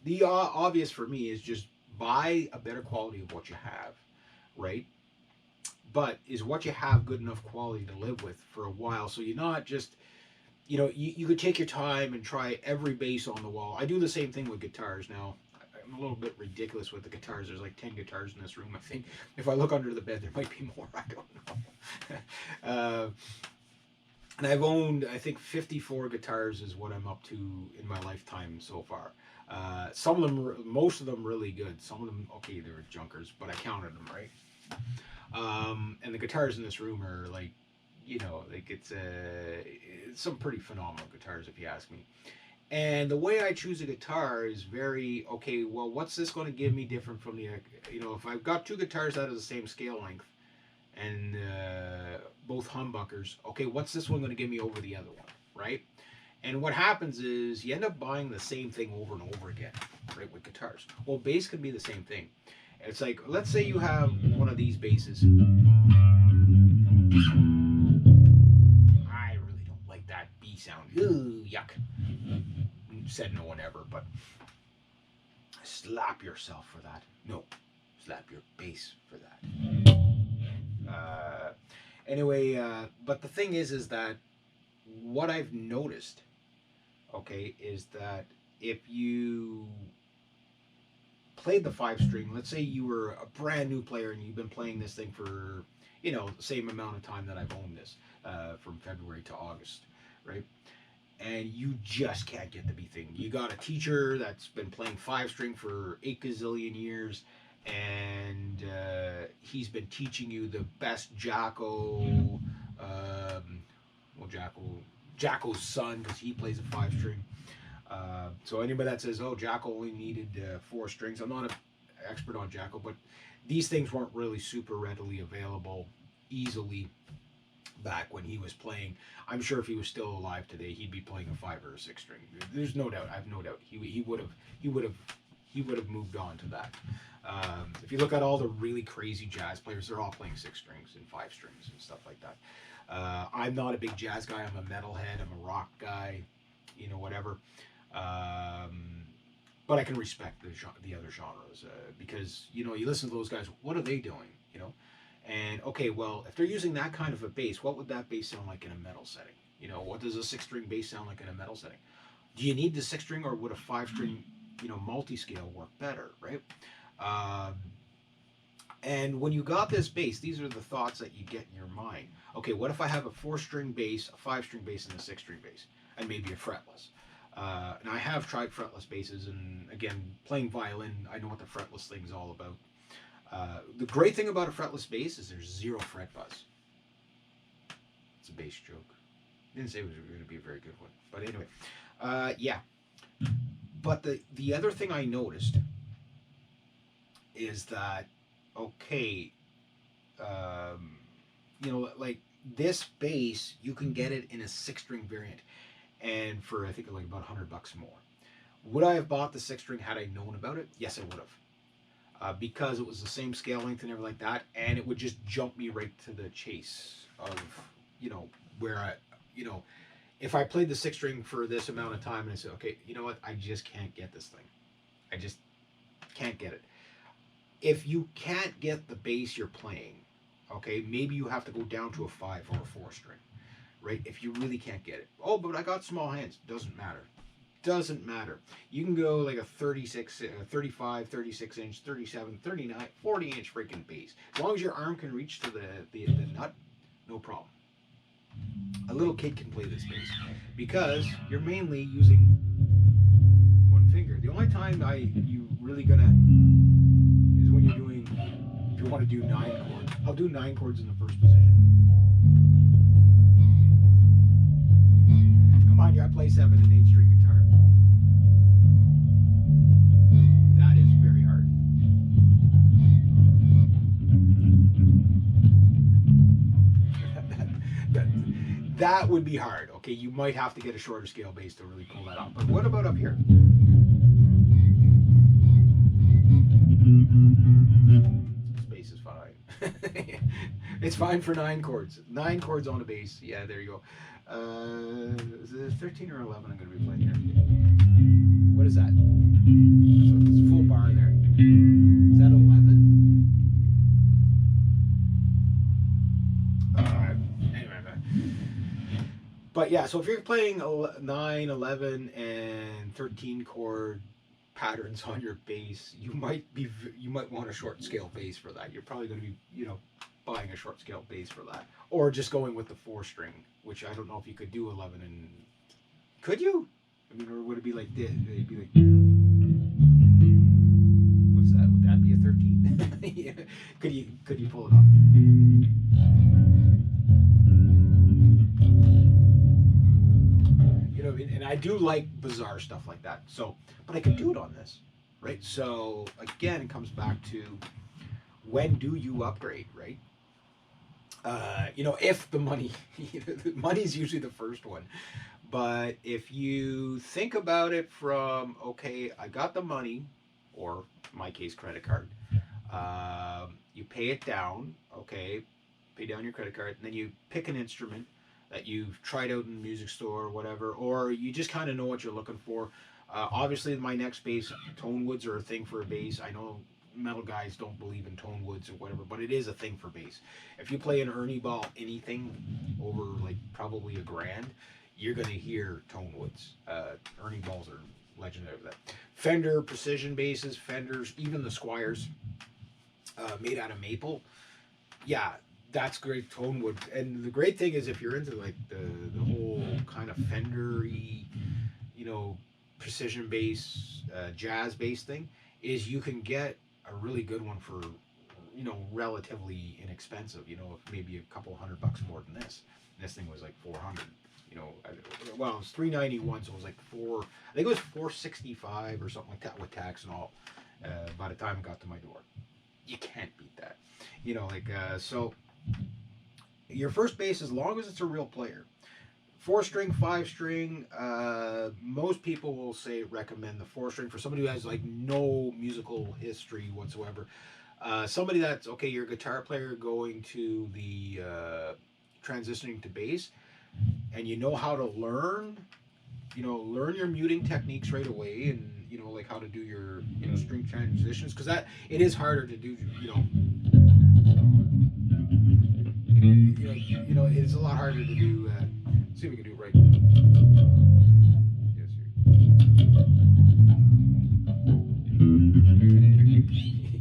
The obvious for me is just buy a better quality of what you have, right? But is what you have good enough quality to live with for a while? So you're not just, you could take your time and try every bass on the wall. I do the same thing with guitars now. I'm a little bit ridiculous with the guitars. There's like 10 guitars in this room. I think if I look under the bed, there might be more. I don't know. And I've owned, I think, 54 guitars is what I'm up to in my lifetime so far. Some of them, most of them, really good. Some of them, okay, they were junkers, but I counted them right. And the guitars in this room are like, like it's some pretty phenomenal guitars if you ask me. And the way I choose a guitar is very okay. Well, what's this going to give me different from the, if I've got two guitars out of the same scale length, and both humbuckers. Okay, what's this one going to give me over the other one, right? And what happens is you end up buying the same thing over and over again, right? With guitars. Well, bass can be the same thing. It's like, let's say you have one of these basses. I really don't like that B sound. Ooh, yuck. Said no one ever, but slap yourself for that. No, slap your bass for that. Anyway, but the thing is that what I've noticed, okay, is that if you played the five string, let's say you were a brand new player and you've been playing this thing for, the same amount of time that I've owned this, from February to August, right? And you just can't get the B thing. You got a teacher that's been playing five string for 8 gazillion years, and he's been teaching you the best Jacko, Jacko's son, because he plays a five string. So anybody that says, "Oh, Jacko only needed four strings," I'm not an expert on Jacko, but these things weren't really super readily available easily back when he was playing. I'm sure if he was still alive today, he'd be playing a five or a six string. There's no doubt. I have no doubt. He would have moved on to that. If you look at all the really crazy jazz players, they're all playing six strings and five strings and stuff like that. I'm not a big jazz guy. I'm a metalhead. I'm a rock guy. Whatever. But I can respect the other genres, because you listen to those guys. What are they doing? And okay, well, if they're using that kind of a bass, what would that bass sound like in a metal setting? What does a six string bass sound like in a metal setting? Do you need the six string, or would a five string, multi-scale work better, right? Um, and when you got this bass, these are the thoughts that you get in your mind. Okay, what if I have a four-string bass, a five-string bass, and a six-string bass, and maybe a fretless? And I have tried fretless basses, and again, playing violin, I know what the fretless thing is all about. The great thing about a fretless bass is there's zero fret buzz. It's a bass joke. Didn't say it was going to be a very good one, but anyway, yeah. But the other thing I noticed is that, okay, like this bass, you can get it in a six string variant, and for I think like about $100 more. Would I have bought the six string had I known about it? Yes, I would have. Because it was the same scale length and everything like that, and it would just jump me right to the chase of, where if I played the six string for this amount of time and I said, okay, you know what, I just can't get this thing. I just can't get it. If you can't get the bass you're playing, okay, maybe you have to go down to a five or a four string, right? If you really can't get it. Oh, but I got small hands. Doesn't matter. Doesn't matter. You can go like a 36, 35, 36 inch, 37, 39, 40 inch freaking bass. As long as your arm can reach to the nut, no problem. A little kid can play this bass because you're mainly using one finger. The only time you really gonna is when you're doing, if you want to do nine chords. I'll do nine chords in the first position. Now mind you, I play 7 and 8 string guitar. That is very hard. that would be hard. Okay, you might have to get a shorter scale bass to really pull that off. But what about up here? This bass is fine. It's fine for 9 chords. 9 chords on a bass. Yeah, there you go. Is it 13 or 11 I'm going to be playing here? What is that? So it's a full bar there. Is that 11? Anyway, but yeah, so if you're playing 9, 11, and 13 chord patterns on your bass, you might want a short scale bass for that. You're probably going to be, buying a short scale bass for that, or just going with the 4-string, which I don't know if you could do 11 and could you? I mean, or would it be like this? It'd be like, what's that? Would that be a 13? Yeah. Could you pull it up? And I do like bizarre stuff like that. So, but I could do it on this, right? So again, it comes back to, when do you upgrade, right? If the money, money's usually the first one. But if you think about it from, okay, I got the money, or in my case, credit card. You pay it down, okay, pay down your credit card, and then you pick an instrument that you've tried out in the music store or whatever, or you just kind of know what you're looking for. Obviously, my next bass, tone woods are a thing for a bass. I know metal guys don't believe in tone woods or whatever, but it is a thing for bass. If you play an Ernie Ball anything over like probably $1,000, you're gonna hear tone woods. Ernie Balls are legendary for that. Fender precision basses, Fenders, even the Squiers, made out of maple. Yeah, that's great tone wood. And the great thing is, if you're into like the whole kind of Fender-y, precision bass, jazz bass thing, is you can get a really good one for, relatively inexpensive. Maybe a couple $100 more than this. And this thing was like 400. Well, it was 391, so it was like I think it was 465 or something like that with tax and all. By the time it got to my door, you can't beat that. So your first bass, as long as it's a real player, 4-string, 5-string. Most people will recommend the 4-string for somebody who has like no musical history whatsoever. Somebody that's okay, you're a guitar player going to the transitioning to bass, and you know how to learn your muting techniques right away, and like how to do your string transitions, because that it is harder to do. It's a lot harder to do. See if we can do it right. Yes,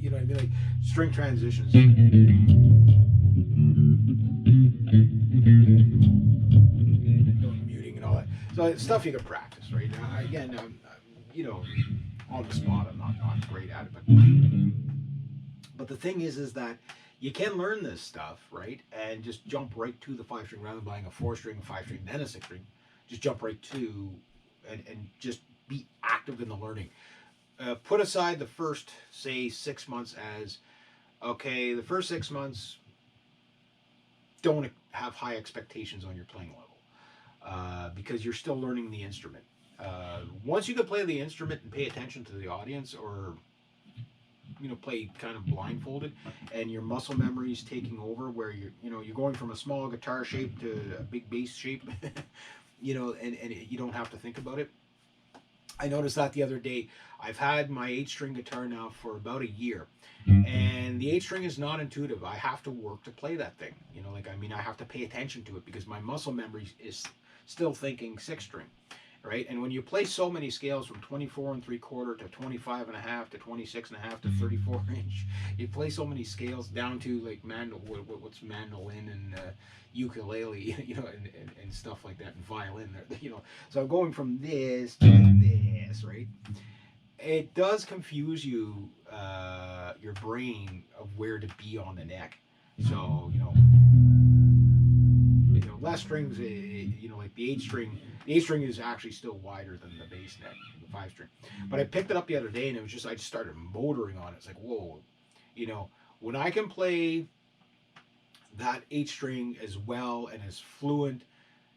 you know what I mean? Like string transitions. Muting and all that. So it's stuff you can practice, right? Again, on the spot, I'm not great at it, but the thing is that you can learn this stuff, right? And just jump right to the 5-string rather than buying a 4-string, 5-string, then a 6-string. Just jump right to and just be active in the learning. Put aside the first, say, 6 months as, okay, the first 6 months, don't have high expectations on your playing level, because you're still learning the instrument. Once you can play the instrument and pay attention to the audience, or play kind of blindfolded, and your muscle memory is taking over, where you're going from a small guitar shape to a big bass shape, and you don't have to think about it. I noticed that the other day. I've had my 8-string guitar now for about a year, and the 8-string is not intuitive. I have to work to play that thing. I have to pay attention to it because my muscle memory is still thinking 6-string. Right, and when you play so many scales from 24 3/4 to 25 and a half to 26 and a half to 34 inch, you play so many scales down to like what's mandolin and ukulele, and stuff like that, and violin. So going from this to this, right? It does confuse you, your brain, of where to be on the neck. So less strings, like the 8-string. The 8-string is actually still wider than the bass neck, the 5-string. But I picked it up the other day, and I just started motoring on it. It's like, whoa, when I can play that 8-string as well and as fluent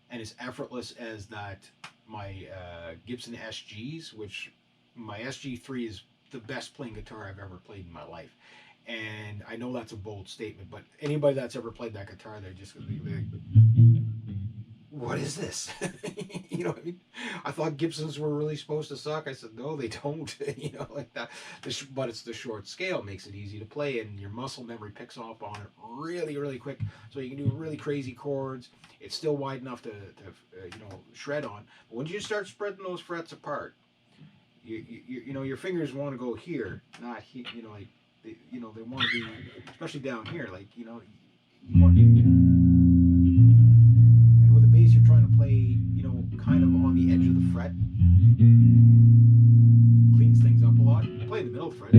and as effortless as that my Gibson SGs, which my SG3 is the best playing guitar I've ever played in my life. And I know that's a bold statement, but anybody that's ever played that guitar, they're just going to be like, what is this? You know what I mean? I thought Gibsons were really supposed to suck. I said, no, they don't. You know, like that. But it's the short scale makes it easy to play, and your muscle memory picks up on it really, really quick. So you can do really crazy chords. It's still wide enough to shred on. But once you start spreading those frets apart, you know, your fingers want to go here, not here. You know, like they want to be, especially down here. Like, you know, you want. And with a bass, you're trying to play, you know, kind of on the edge of the fret. Cleans things up a lot. I play in the middle of the fret,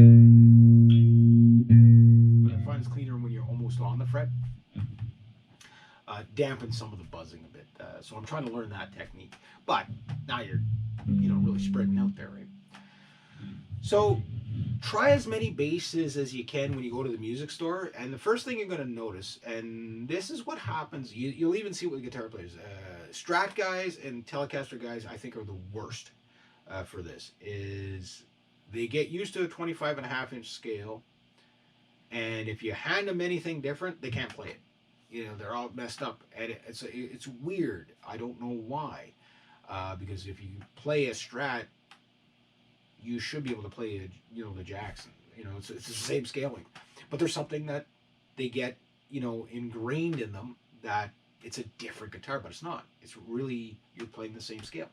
but I find it's cleaner when you're almost on the fret. Dampens some of the buzzing a bit. So I'm trying to learn that technique. But now you're, you know, really spreading out there, right? So try as many basses as you can when you go to the music store. And the first thing you're going to notice, and this is what happens, you'll even see it with guitar players. Strat guys and Telecaster guys, I think, are the worst for this. Is they get used to a 25.5-inch scale, and if you hand them anything different, they can't play it. You know, they're all messed up, and it's weird. I don't know why, because if you play a Strat, you should be able to play the Jackson. You know, it's the same scaling, but there's something that they get, you know, ingrained in them that it's a different guitar, but it's not. It's really, you're playing the same scale.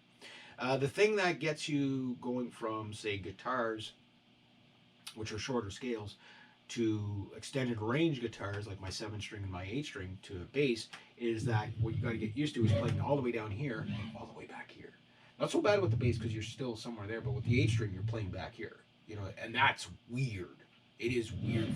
The thing that gets you going from, say, guitars, which are shorter scales, to extended range guitars like my 7-string and my 8-string to a bass, is that what you got to get used to is playing all the way down here, all the way back here. Not so bad with the bass because you're still somewhere there, but with the 8-string you're playing back here, you know, and that's weird. It is weird for